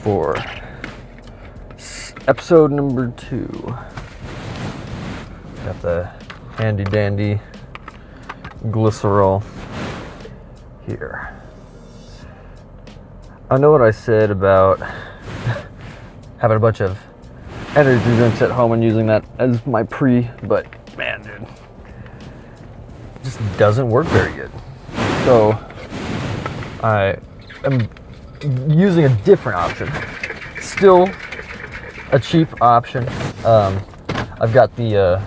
for episode number 2. Got the handy dandy glycerol here. I know what I said about having a bunch of energy drinks at home and using that as my but man, dude, it just doesn't work very good. So I am using a different option. Still a cheap option. I've got the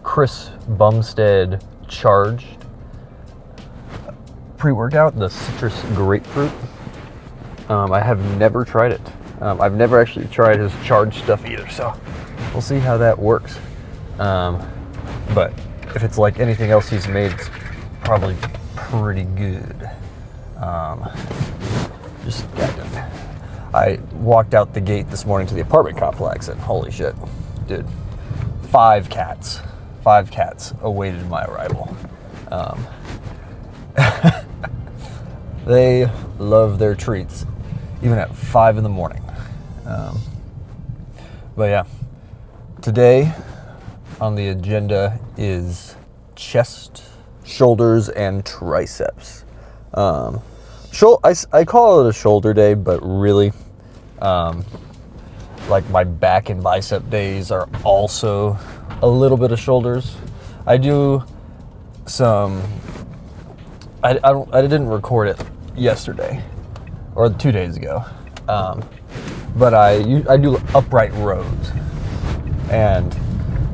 Chris Bumstead Charged pre-workout, the citrus grapefruit. I have never tried it. I've never actually tried his charged stuff either, so we'll see how that works. But if it's like anything else he's made, it's probably pretty good. I walked out the gate this morning to the apartment complex, and holy shit, dude, 5 cats awaited my arrival. They love their treats, even at 5 in the morning. But yeah, today on the agenda is chest, shoulders, and triceps. I call it a shoulder day, but really, like my back and bicep days are also a little bit of shoulders. I do some. I didn't record it yesterday or 2 days ago, but I do upright rows, and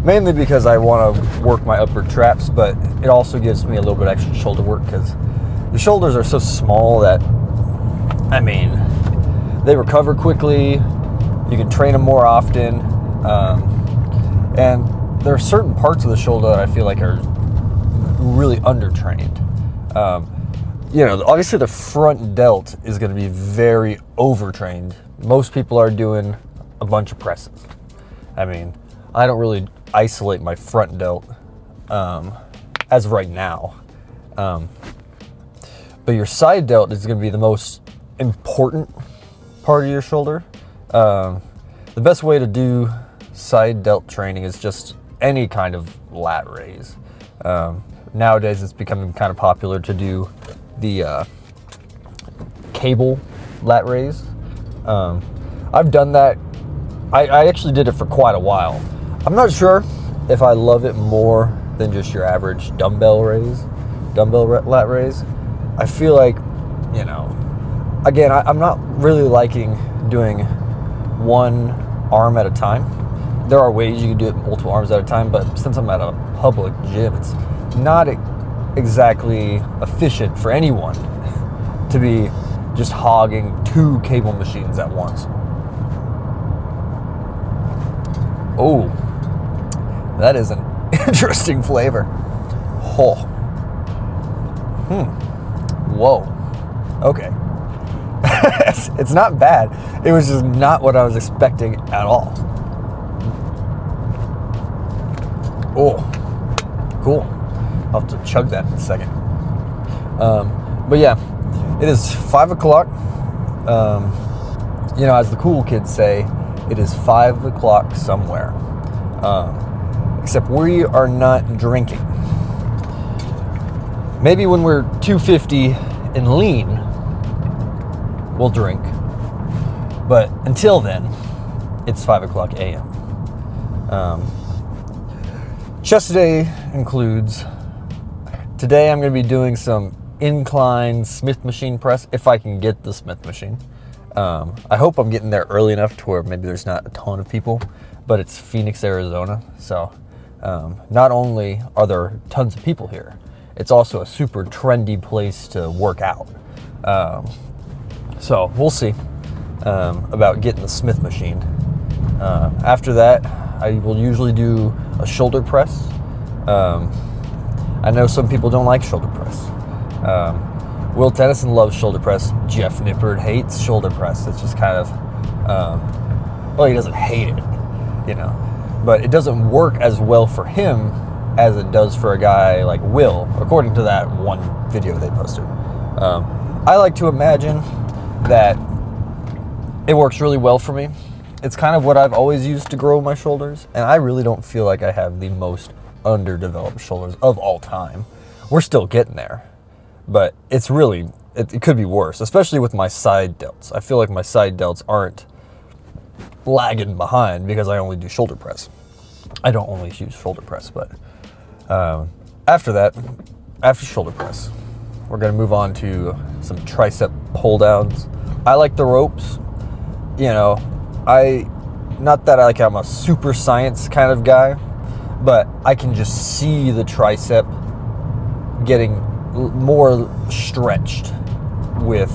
mainly because I want to work my upper traps, but it also gives me a little bit extra shoulder work because the shoulders are so small that, I mean, they recover quickly. You can train them more often, and there are certain parts of the shoulder that I feel like are really undertrained. Obviously the front delt is going to be very overtrained. Most people are doing a bunch of presses. I mean, I don't really isolate my front delt as of right now. But your side delt is going to be the most important part of your shoulder. The best way to do side delt training is just any kind of lat raise. Nowadays it's becoming kind of popular to do the cable lat raise. I've done that. I actually did it for quite a while. I'm not sure if I love it more than just your average dumbbell lat raise. I feel like, again, I'm not really liking doing one arm at a time. There are ways you can do it multiple arms at a time, but since I'm at a public gym, it's not exactly efficient for anyone to be just hogging 2 cable machines at once. Oh, that is an interesting flavor. Oh. Whoa. Okay. It's not bad. It was just not what I was expecting at all. Oh, cool. I'll have to chug that in a second. But yeah, it is 5 o'clock. As the cool kids say, it is 5 o'clock somewhere. Except we are not drinking. Maybe when we're 250 and lean, we'll drink. But until then, it's 5 o'clock a.m. Chest day includes, today I'm going to be doing some incline Smith machine press, if I can get the Smith machine. I hope I'm getting there early enough to where maybe there's not a ton of people, but it's Phoenix, Arizona. So not only are there tons of people here, it's also a super trendy place to work out. So we'll see about getting the Smith machine. After that, I will usually do a shoulder press. I know some people don't like shoulder press. Will Tennyson loves shoulder press. Jeff Nippard hates shoulder press. It's just kind of, he doesn't hate it, but it doesn't work as well for him as it does for a guy like Will, according to that one video they posted. I like to imagine that It works really well for me. It's kind of what I've always used to grow my shoulders, and I really don't feel like I have the most underdeveloped shoulders of all time. We're still getting there, but it's really, it could be worse, especially with my side delts. I feel like my side delts aren't lagging behind because I only do shoulder press. I don't only use shoulder press, but after that, after shoulder press, we're gonna move on to some tricep pull downs. I like the ropes. You know, not that I'm a super science kind of guy, but I can just see the tricep getting more stretched with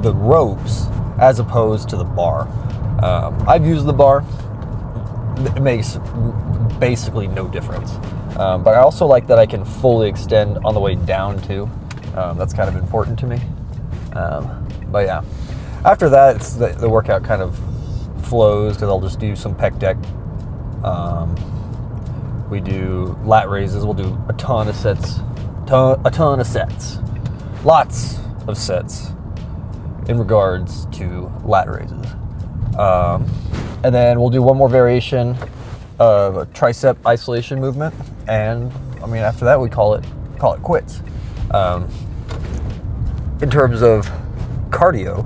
the ropes as opposed to the bar. I've used the bar. It makes basically no difference. But I also like that I can fully extend on the way down too. That's kind of important to me. But yeah, after that, it's the workout kind of flows because I'll just do some pec deck. We do lat raises. We'll do a ton of sets. Lots of sets in regards to lat raises. And then we'll do one more variation of a tricep isolation movement. And I mean, after that, we call it quits. In terms of cardio,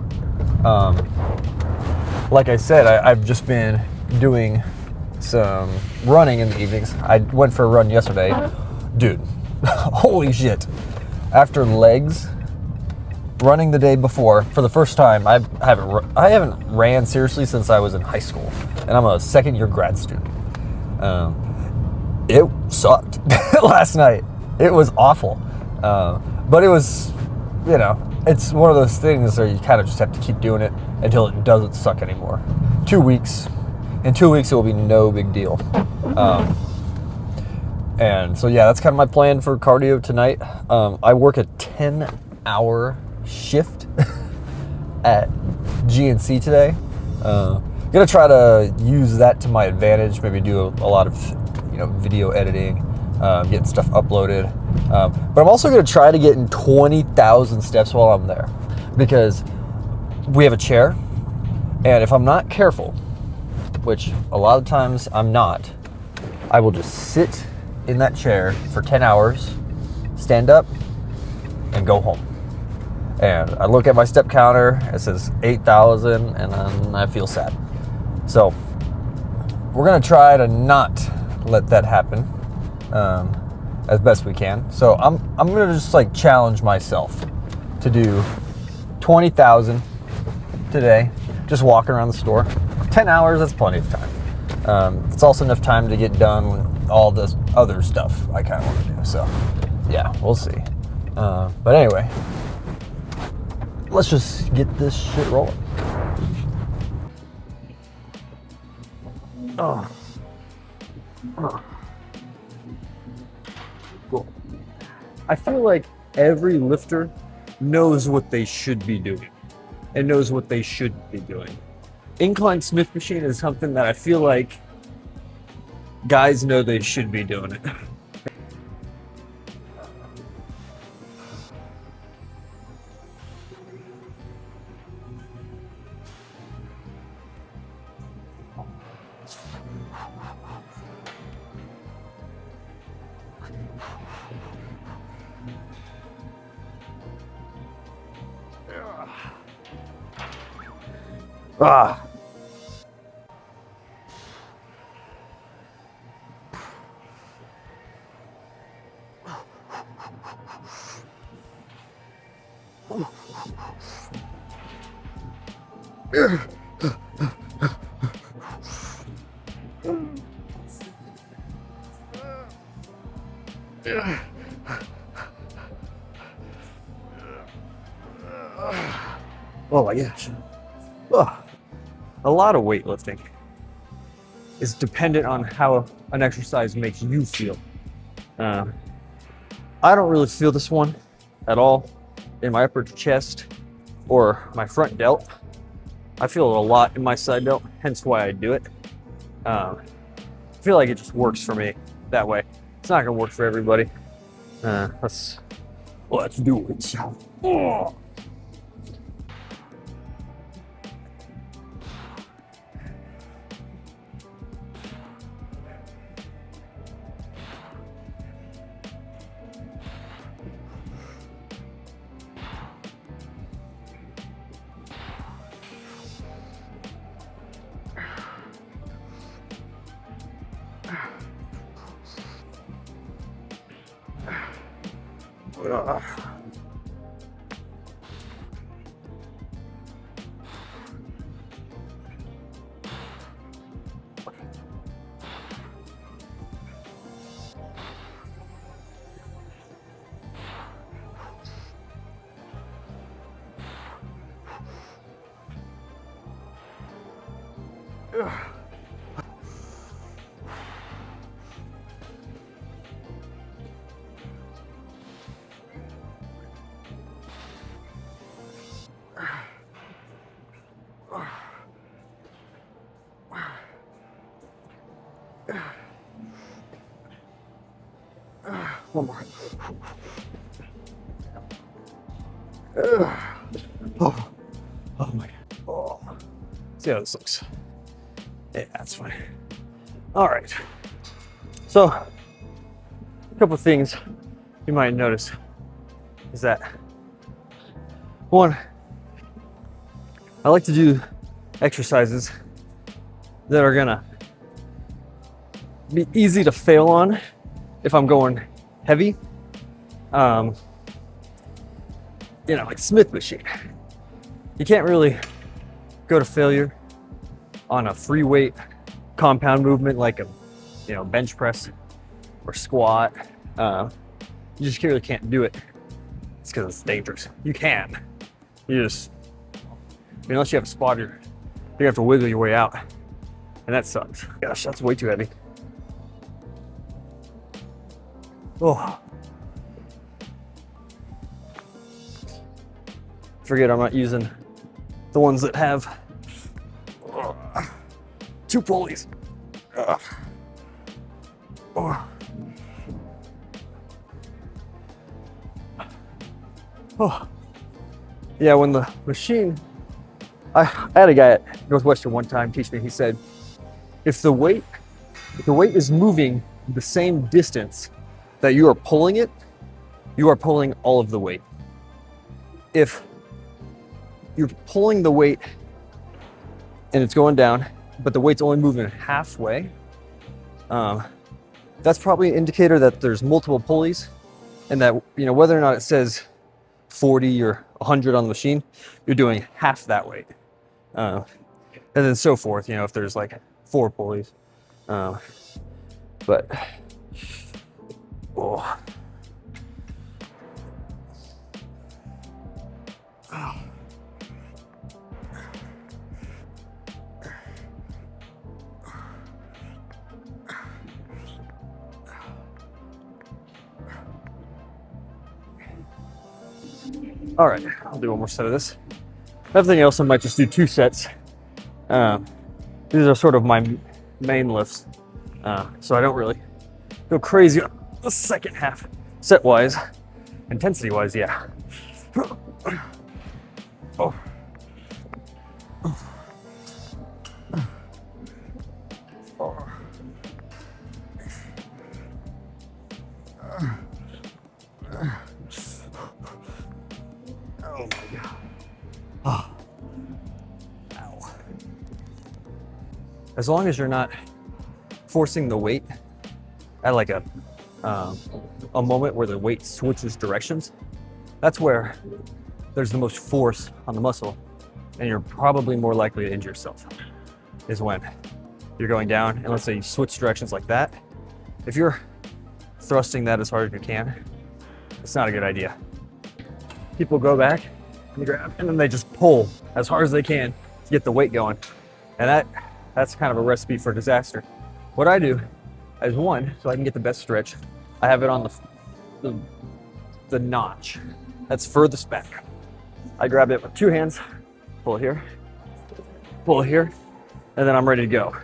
like I said, I've just been doing some running in the evenings. I went for a run yesterday. Dude, holy shit. After legs, running the day before, for the first time, I haven't ran seriously since I was in high school. And I'm a second year grad student. It sucked last night. It was awful. But it was, you know, it's one of those things where you kind of just have to keep doing it until it doesn't suck anymore. 2 weeks. In 2 weeks, it will be no big deal. And so, yeah, that's kind of my plan for cardio tonight. I work a 10-hour shift at GNC today. Gonna try to use that to my advantage. Maybe do a lot of, video editing, getting stuff uploaded. But I'm also gonna try to get in 20,000 steps while I'm there, because we have a chair, and if I'm not careful, which a lot of times I'm not, I will just sit in that chair for 10 hours, stand up, and go home. And I look at my step counter, it says 8,000, and then I feel sad. So we're gonna try to not let that happen as best we can. So I'm gonna just challenge myself to do 20,000 today, just walking around the store. 10 hours, that's plenty of time. It's also enough time to get done with all this other stuff I kind of want to do. So yeah, we'll see. But anyway, let's just get this shit rolling. Oh. Cool. I feel like every lifter knows what they should be doing and knows what they shouldn't be doing. Incline Smith machine is something that I feel like guys know they should be doing it. Ah. Oh my gosh. A lot of weightlifting is dependent on how an exercise makes you feel. I don't really feel this one at all in my upper chest or my front delt. I feel it a lot in my side delt, hence why I do it. I feel like it just works for me that way. It's not gonna work for everybody. Let's do it. Oh. One more. Oh, oh my God. Oh. See how this looks. Yeah, that's fine. All right. So, a couple things you might notice is that, one, I like to do exercises that are gonna be easy to fail on if I'm going heavy. You know, like Smith machine. You can't really go to failure on a free weight compound movement like a, you know, bench press or squat. You just really can't do it. It's because it's dangerous. You can. You just, unless you have a spotter, you have to wiggle your way out. And that sucks. Gosh, that's way too heavy. Oh. Forget I'm not using the ones that have 2 pulleys. Oh. Oh. Yeah, when the machine, I had a guy at Northwestern one time teach me, he said, if the weight is moving the same distance that you are pulling it, you are pulling all of the weight. If you're pulling the weight and it's going down, but the weight's only moving halfway, that's probably an indicator that there's multiple pulleys, and that, you know, whether or not it says 40 or 100 on the machine, you're doing half that weight. And then so forth, you know, if there's like 4 pulleys. But, oh. All right, I'll do one more set of this. Everything else, I might just do 2 sets. These are sort of my main lifts, so I don't really go crazy on the second half, set-wise. Intensity-wise, yeah. Oh. Oh my God. Oh. Ow. As long as you're not forcing the weight at like a moment where the weight switches directions, that's where there's the most force on the muscle, and you're probably more likely to injure yourself, is when you're going down and let's say you switch directions like that. If you're thrusting that as hard as you can, it's not a good idea. People go back and grab, and then they just pull as hard as they can to get the weight going. And that's kind of a recipe for disaster. What I do is, one, so I can get the best stretch, I have it on the notch that's furthest back. I grab it with 2 hands, pull here, and then I'm ready to go.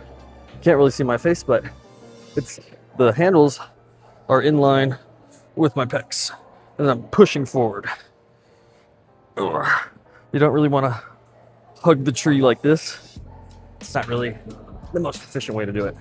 Can't really see my face, but the handles are in line with my pecs, and I'm pushing forward. Ugh. You don't really want to hug the tree like this. It's not really the most efficient way to do it.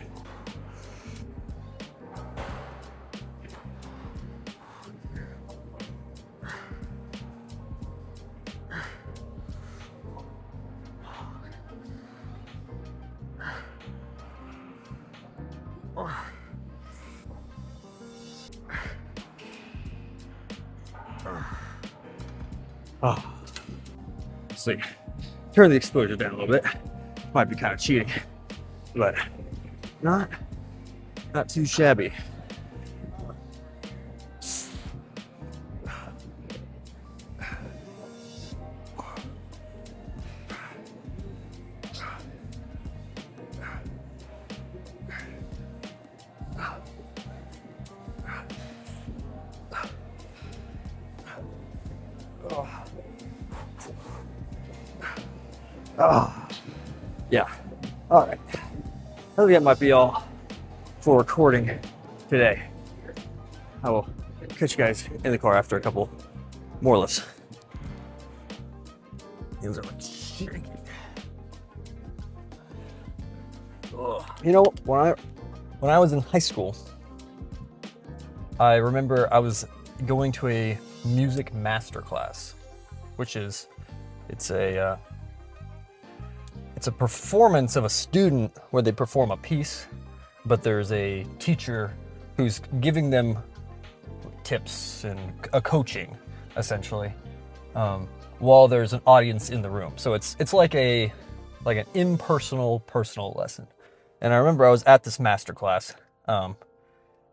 Oh. Let's see. Turn the exposure down a little bit. Might be kind of cheating, but not too shabby. Oh, yeah. All right. I think that might be all for recording today. I will catch you guys in the car after a couple more lifts. These are like shaking. Oh. You know, when I was in high school, I remember I was going to a music master class, which is it's a performance of a student where they perform a piece, but there's a teacher who's giving them tips and a coaching, essentially, while there's an audience in the room. So it's like an impersonal, personal lesson. And I remember I was at this master class,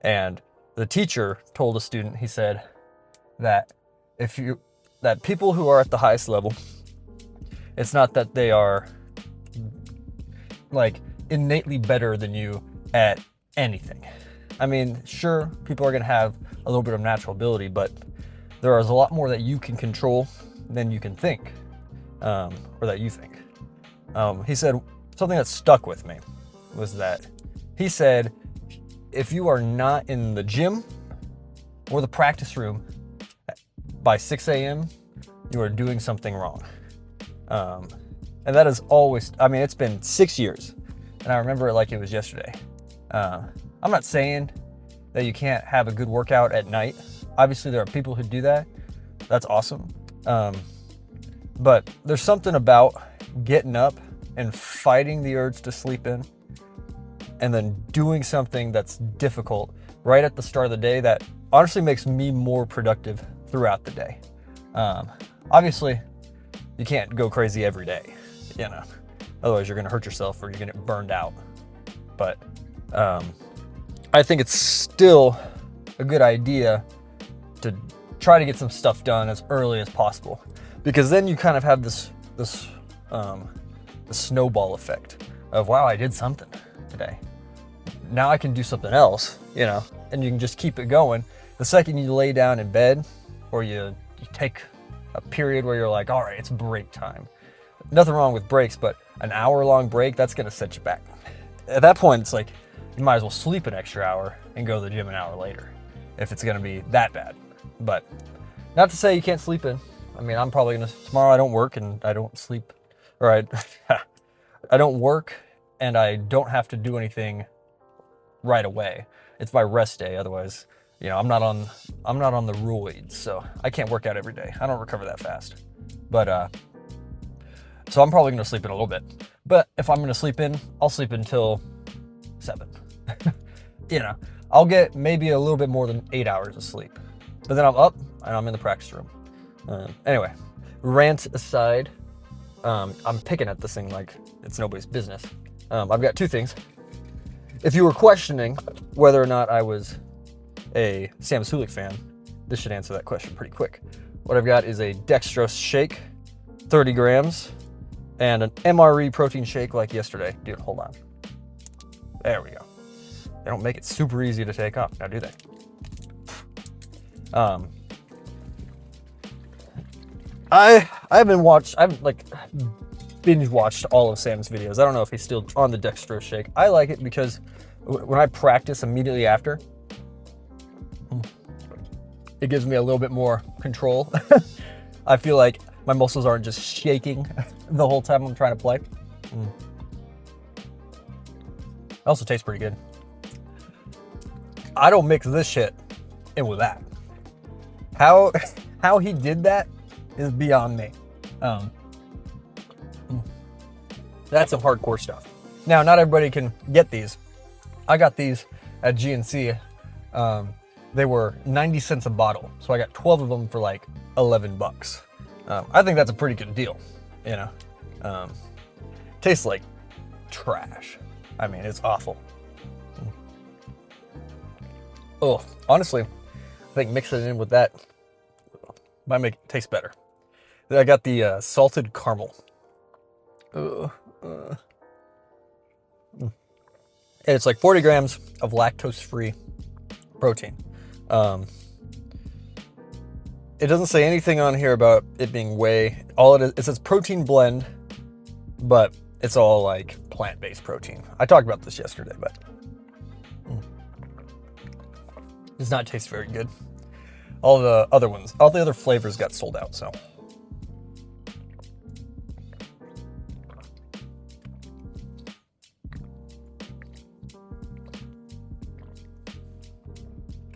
and the teacher told a student, he said that that people who are at the highest level, it's not that they are like innately better than you at anything. I mean, sure, people are going to have a little bit of natural ability, but there is a lot more that you can control than you can think, or that you think. He said something that stuck with me was that he said, if you are not in the gym or the practice room by 6 a.m., you are doing something wrong. And that is always, I mean, it's been 6 years, and I remember it like it was yesterday. I'm not saying that you can't have a good workout at night. Obviously, there are people who do that. That's awesome. But there's something about getting up and fighting the urge to sleep in, and then doing something that's difficult right at the start of the day that honestly makes me more productive throughout the day. Obviously, you can't go crazy every day, you know, otherwise you're going to hurt yourself or you're going to get burned out. But I think it's still a good idea to try to get some stuff done as early as possible, because then you kind of have this snowball effect of, wow, I did something today. Now I can do something else, you know, and you can just keep it going. The second you lay down in bed or you take a period where you're like, all right, it's break time. Nothing wrong with breaks, but an hour-long break, that's going to set you back. At that point, it's like you might as well sleep an extra hour and go to the gym an hour later if it's going to be that bad. But not to say you can't sleep in. I mean, I'm probably going to, tomorrow I don't work and I don't sleep, or I don't work and I don't have to do anything right away. It's my rest day. Otherwise, you know, I'm not on the roids, so I can't work out every day. I don't recover that fast. But so I'm probably going to sleep in a little bit. But if I'm going to sleep in, I'll sleep until 7. You know, I'll get maybe a little bit more than 8 hours of sleep. But then I'm up and I'm in the practice room. Anyway, rant aside, I'm picking at this thing like it's nobody's business. I've got 2 things. If you were questioning whether or not I was a Sam Sulik fan, this should answer that question pretty quick. What I've got is a dextrose shake, 30 grams, and an MRE protein shake like yesterday. Dude, hold on. There we go. They don't make it super easy to take off, now do they? I've like binge watched all of Sam's videos. I don't know if he's still on the dextrose shake. I like it because when I practice immediately after, it gives me a little bit more control. I feel like my muscles aren't just shaking the whole time I'm trying to play. It also tastes pretty good. I don't mix this shit in with that. How he did that is beyond me. That's some hardcore stuff. Now, not everybody can get these. I got these at GNC. They were 90 cents a bottle, so I got 12 of them for like $11. I think that's a pretty good deal, you know. Tastes like trash. I mean, it's awful. Oh, honestly, I think mixing it in with that might make it taste better. Then I got the salted caramel. And it's like 40 grams of lactose-free protein. It doesn't say anything on here about it being whey. All it says protein blend, but it's all like plant-based protein. I talked about this yesterday, but does not taste very good. All the other flavors got sold out, so.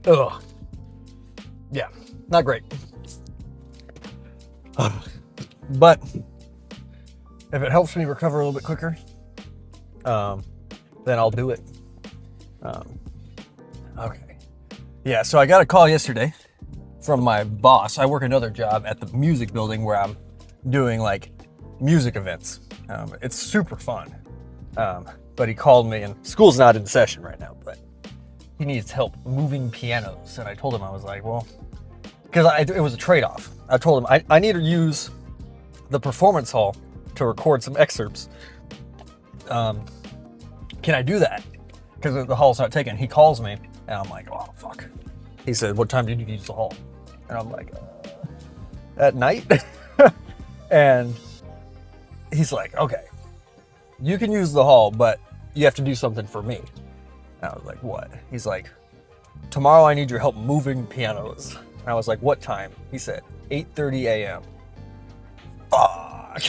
Ugh. Yeah, not great. But if it helps me recover a little bit quicker, then I'll do it. Okay. Yeah, so I got a call yesterday from my boss. I work another job at the music building where I'm doing like music events. It's super fun. But he called me, and school's not in session right now, but he needs help moving pianos. And I told him, I was like, well, because it was a trade-off. I told him I need to use the performance hall to record some excerpts. Can I do that? Because the hall's not taken. He calls me, and I'm like, oh, fuck. He said, what time did you use the hall? And I'm like, at night? And he's like, okay, you can use the hall, but you have to do something for me. And I was like, what? He's like, tomorrow I need your help moving pianos. And I was like, what time? He said, 8:30 a.m. Fuck.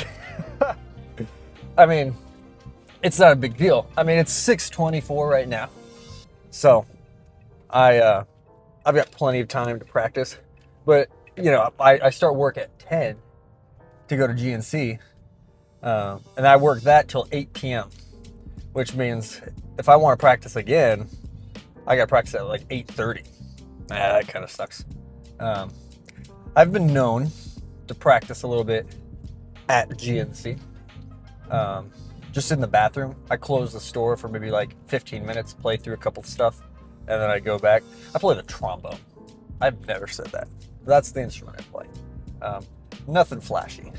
I mean, it's not a big deal. I mean, it's 6:24 right now. So I've got plenty of time to practice. But, you know, I start work at 10 to go to GNC. And I work that till 8 p.m., which means if I want to practice again, I got to practice at like 8:30. That kind of sucks. I've been known to practice a little bit at GNC, just in the bathroom. I close the store for maybe like 15 minutes, play through a couple of stuff, and then I go back. I play the trombone. I've never said that. That's the instrument I play. Nothing flashy.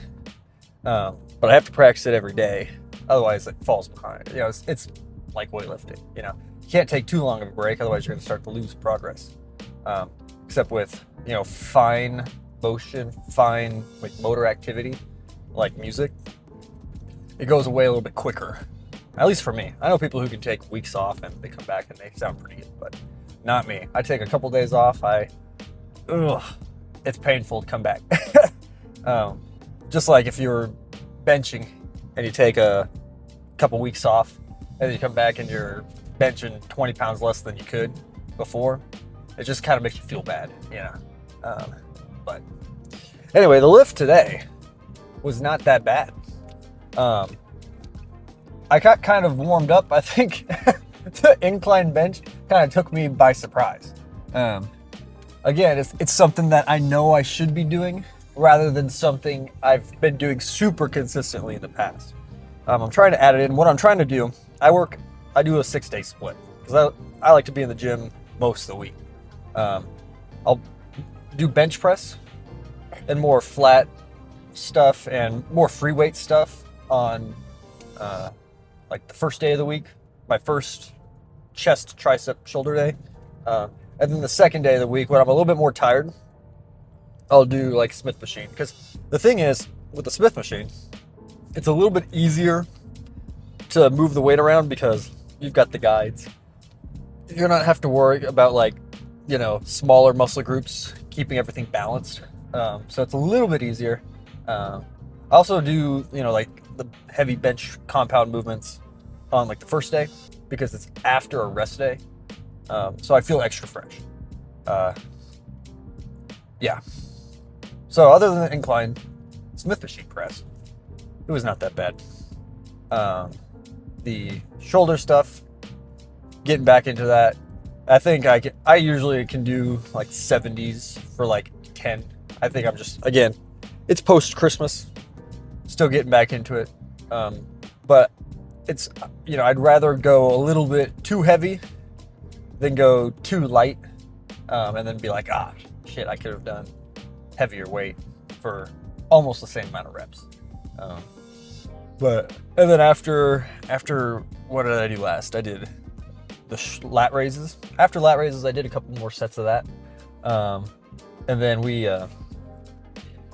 But I have to practice it every day. Otherwise it falls behind. You know, it's like weightlifting, you know. You can't take too long of a break, otherwise you're gonna start to lose progress. Except with, you know, fine motion, fine like motor activity, like music, it goes away a little bit quicker. At least for me. I know people who can take weeks off and they come back and they sound pretty good, but not me. I take a couple days off, it's painful to come back. Just like if you're benching and you take a couple weeks off and then you come back and you're benching 20 pounds less than you could before, it just kind of makes you feel bad, you know. But anyway, the lift today was not that bad. I got kind of warmed up. I think the incline bench kind of took me by surprise. Again, it's something that I know I should be doing rather than something I've been doing super consistently in the past. I'm trying to add it in. What I'm trying to do, I do a 6-day split because I like to be in the gym most of the week. I'll do bench press and more flat stuff and more free weight stuff on like the first day of the week, my first chest, tricep, shoulder day. And then the second day of the week, when I'm a little bit more tired, I'll do like Smith machine. Because the thing is, with the Smith machine, it's a little bit easier to move the weight around because you've got the guides. You don't have to worry about like, you know, smaller muscle groups, keeping everything balanced. So it's a little bit easier. I also do, you know, like the heavy bench compound movements on like the first day because it's after a rest day. So I feel extra fresh. Yeah. So other than the incline Smith machine press, it was not that bad. The shoulder stuff, getting back into that, I think I usually can do like 70s for like 10. I think I'm just, again, it's post Christmas, still getting back into it. But it's, I'd rather go a little bit too heavy than go too light, and then be like, shit, I could have done heavier weight for almost the same amount of reps. And then after what did I do last? I did the lat raises. After lat raises, I did a couple more sets of that. And then we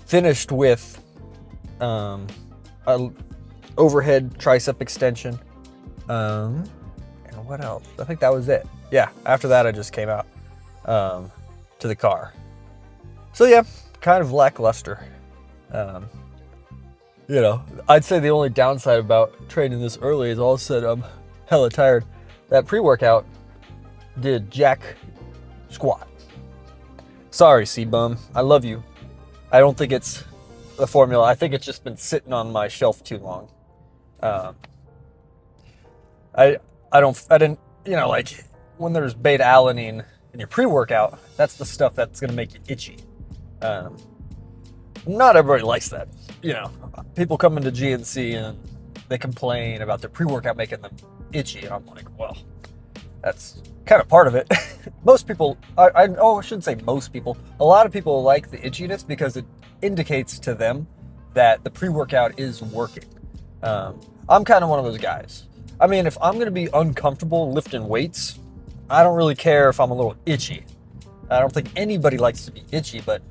finished with an overhead tricep extension. And what else? I think that was it. Yeah, after that, I just came out to the car. So yeah, kind of lackluster. I'd say the only downside about training this early is all of a sudden I'm hella tired. That pre-workout did jack squat. Sorry, C-Bum. I love you. I don't think it's the formula. I think it's just been sitting on my shelf too long. I didn't, like when there's beta alanine in your pre-workout, that's the stuff that's going to make you itchy. Not everybody likes that. People come into GNC and they complain about their pre-workout making them itchy. And I'm like, well, that's kind of part of it. Most people, I shouldn't say most people. A lot of people like the itchiness because it indicates to them that the pre-workout is working. I'm kind of one of those guys. I mean, if I'm going to be uncomfortable lifting weights, I don't really care if I'm a little itchy. I don't think anybody likes to be itchy, but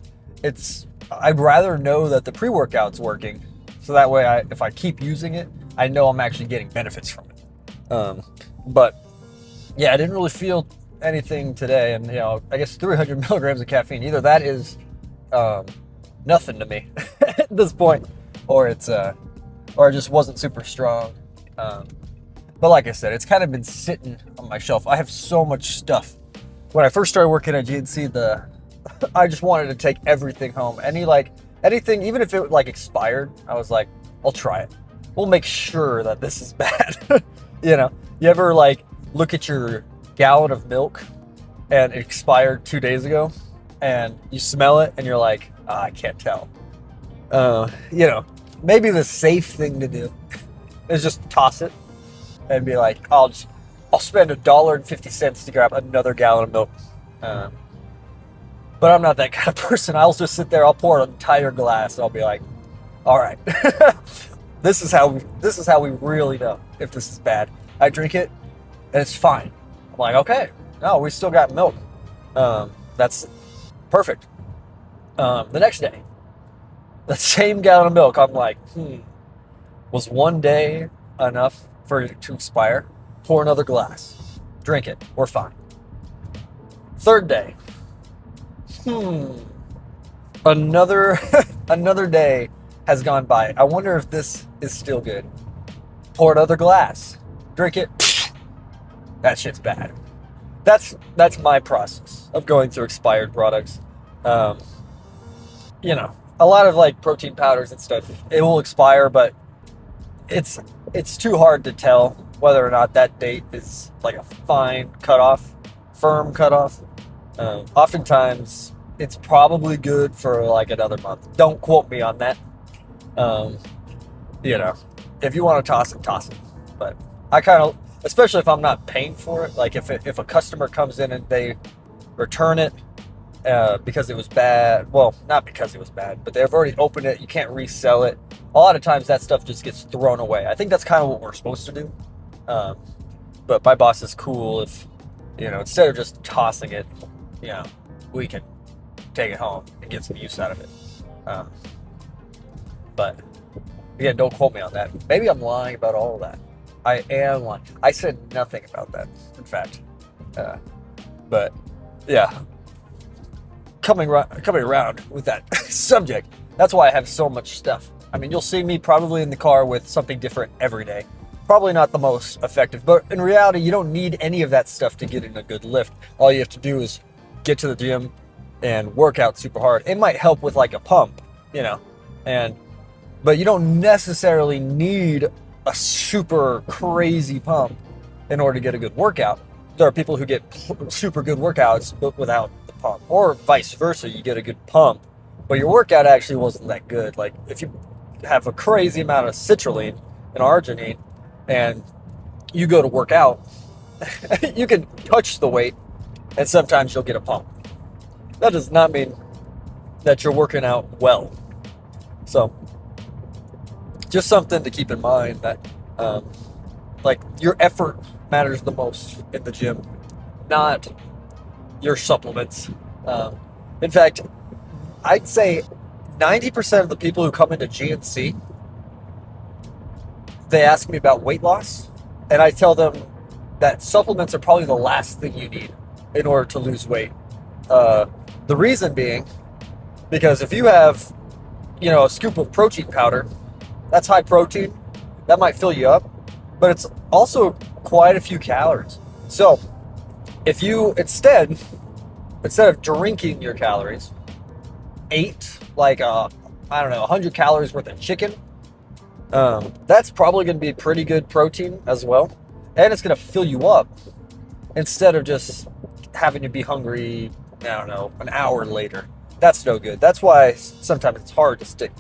I'd rather know that the pre-workout's working, so that way if I keep using it, I know I'm actually getting benefits from it. But yeah, I didn't really feel anything today, and I guess 300 milligrams of caffeine, either that is nothing to me at this point, or it just wasn't super strong. But like I said, it's kind of been sitting on my shelf. I have so much stuff. When I first started working at GNC, I just wanted to take everything home. Anything, even if it expired, I was like, I'll try it. We'll make sure that this is bad. You ever look at your gallon of milk and it expired 2 days ago and you smell it and you're like, I can't tell. Maybe the safe thing to do is just toss it and be like, I'll spend $1.50 to grab another gallon of milk. But I'm not that kind of person. I'll just sit there, I'll pour an entire glass, and I'll be like, all right, this is how we really know if this is bad. I drink it and it's fine. I'm like, okay, no, we still got milk. That's perfect. The next day, the same gallon of milk, I'm like, was one day enough for it to expire? Pour another glass, drink it, we're fine. Third day, another day has gone by. I wonder if this is still good. Pour another glass, drink it. That shit's bad. That's my process of going through expired products. A lot of protein powders and stuff, it will expire, but it's too hard to tell whether or not that date is a fine cutoff, firm cutoff. Oftentimes it's probably good for another month. Don't quote me on that. If you want to toss it. But I kind of, especially if I'm not paying for it, if a customer comes in and they return it because it was bad, well, not because it was bad, but they've already opened it, you can't resell it. A lot of times that stuff just gets thrown away. I think that's kind of what we're supposed to do. But my boss is cool if, instead of just tossing it, we can take it home and get some use out of it. But again, don't quote me on that. Maybe I'm lying about all of that. I am lying. I said nothing about that, in fact. But yeah, coming around with that subject, that's why I have so much stuff. I mean, you'll see me probably in the car with something different every day. Probably not the most effective, but in reality, you don't need any of that stuff to get in a good lift. All you have to do is get to the gym and work out super hard. It might help with a pump, but you don't necessarily need a super crazy pump in order to get a good workout. There are people who get super good workouts but without the pump, or vice versa. You get a good pump but your workout actually wasn't that good. Like if you have a crazy amount of citrulline and arginine and you go to work out, you can touch the weight and sometimes you'll get a pump. That does not mean that you're working out well. So just something to keep in mind, that like your effort matters the most in the gym, not your supplements. In fact, I'd say 90% of the people who come into GNC, they ask me about weight loss, and I tell them that supplements are probably the last thing you need in order to lose weight. The reason being, because if you have, a scoop of protein powder, that's high protein, that might fill you up, but it's also quite a few calories. So if you instead of drinking your calories, ate like 100 calories worth of chicken, that's probably going to be pretty good protein as well, and it's going to fill you up instead of just having to be hungry, an hour later. That's no good. That's why sometimes it's hard to stick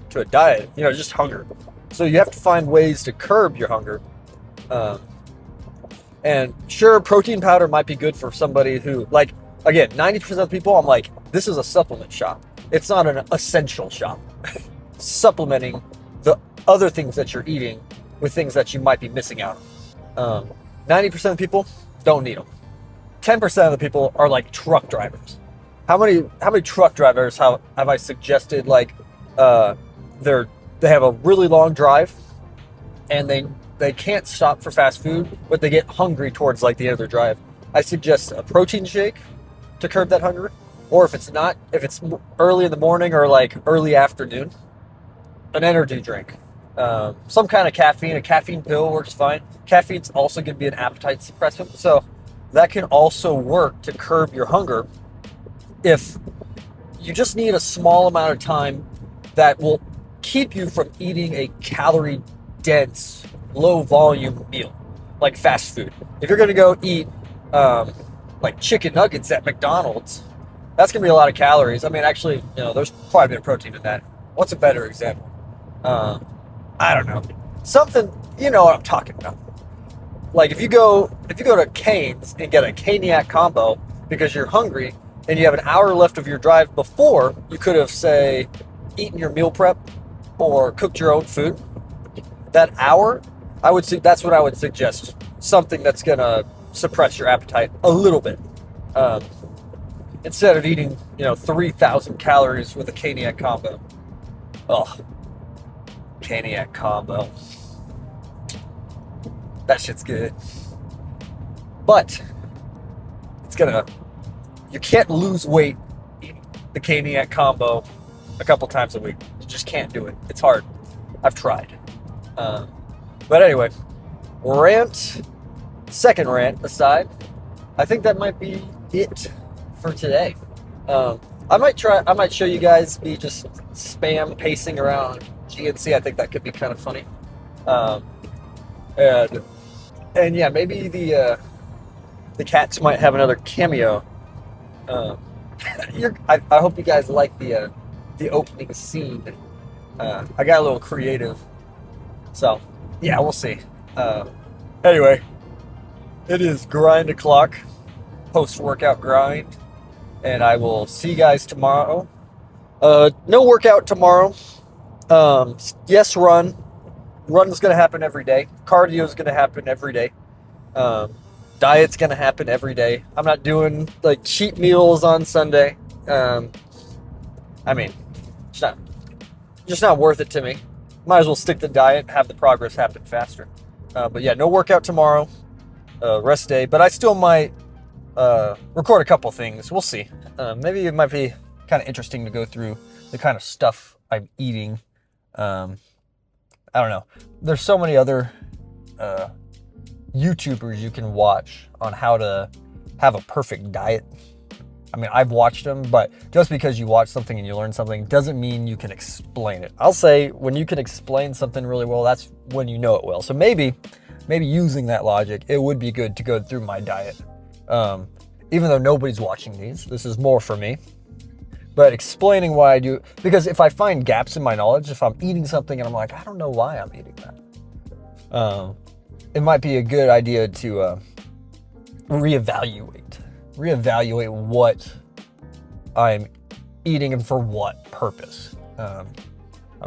to a diet, just hunger. So you have to find ways to curb your hunger. And sure, protein powder might be good for somebody who, like, again, 90% of the people, I'm like, this is a supplement shop. It's not an essential shop. Supplementing the other things that you're eating with things that you might be missing out on. 90% of the people don't need them. 10% of the people are like truck drivers. How many truck drivers have I suggested, like, they have a really long drive and they can't stop for fast food, but they get hungry towards like the end of their drive. I suggest a protein shake to curb that hunger, or if it's early in the morning or like early afternoon, an energy drink. Some kind of caffeine, a caffeine pill works fine. Caffeine's also going to be an appetite suppressant, so that can also work to curb your hunger if you just need a small amount of time that will keep you from eating a calorie-dense, low-volume meal, like fast food. If you're going to go eat like chicken nuggets at McDonald's, that's going to be a lot of calories. I mean, actually, there's quite a bit of protein in that. What's a better example? I don't know. Something, you know what I'm talking about. Like if you go to Cane's and get a Caniac combo because you're hungry and you have an hour left of your drive before you could have, say, eaten your meal prep or cooked your own food, that hour, that's what I would suggest. Something that's going to suppress your appetite a little bit. Instead of eating, 3,000 calories with a Caniac combo. Oh, Caniac combo. That shit's good. But you can't lose weight eating the Caniac combo a couple times a week. You just can't do it. It's hard. I've tried. But anyway, second rant aside, I think that might be it for today. I might show you guys me just spam pacing around GNC. I think that could be kind of funny. And yeah, maybe the cats might have another cameo. I hope you guys like the opening scene. I got a little creative, so yeah, we'll see. Anyway, it is grind o'clock, post-workout grind, and I will see you guys tomorrow. No workout tomorrow. Yes, run. Run's going to happen every day. Cardio is going to happen every day. Diet's going to happen every day. I'm not doing like cheat meals on Sunday. I mean, it's just not worth it to me. Might as well stick to diet and have the progress happen faster. But yeah, no workout tomorrow. Rest day. But I still might record a couple things. We'll see. Maybe it might be kind of interesting to go through the kind of stuff I'm eating. I don't know. There's so many other YouTubers you can watch on how to have a perfect diet. I mean, I've watched them, but just because you watch something and you learn something doesn't mean you can explain it. I'll say when you can explain something really well, that's when you know it well. So maybe using that logic, it would be good to go through my diet. Even though nobody's watching these, this is more for me. But explaining why I do, because if I find gaps in my knowledge, if I'm eating something and I'm like, I don't know why I'm eating that, it might be a good idea to reevaluate what I'm eating and for what purpose. I'm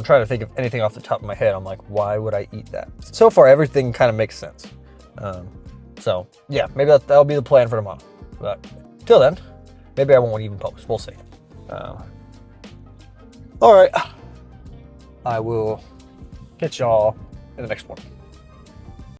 trying to think of anything off the top of my head. I'm like, why would I eat that? So far, everything kind of makes sense. So yeah, maybe that'll be the plan for tomorrow. But till then, maybe I won't even post. We'll see. All right. I will catch y'all in the next one.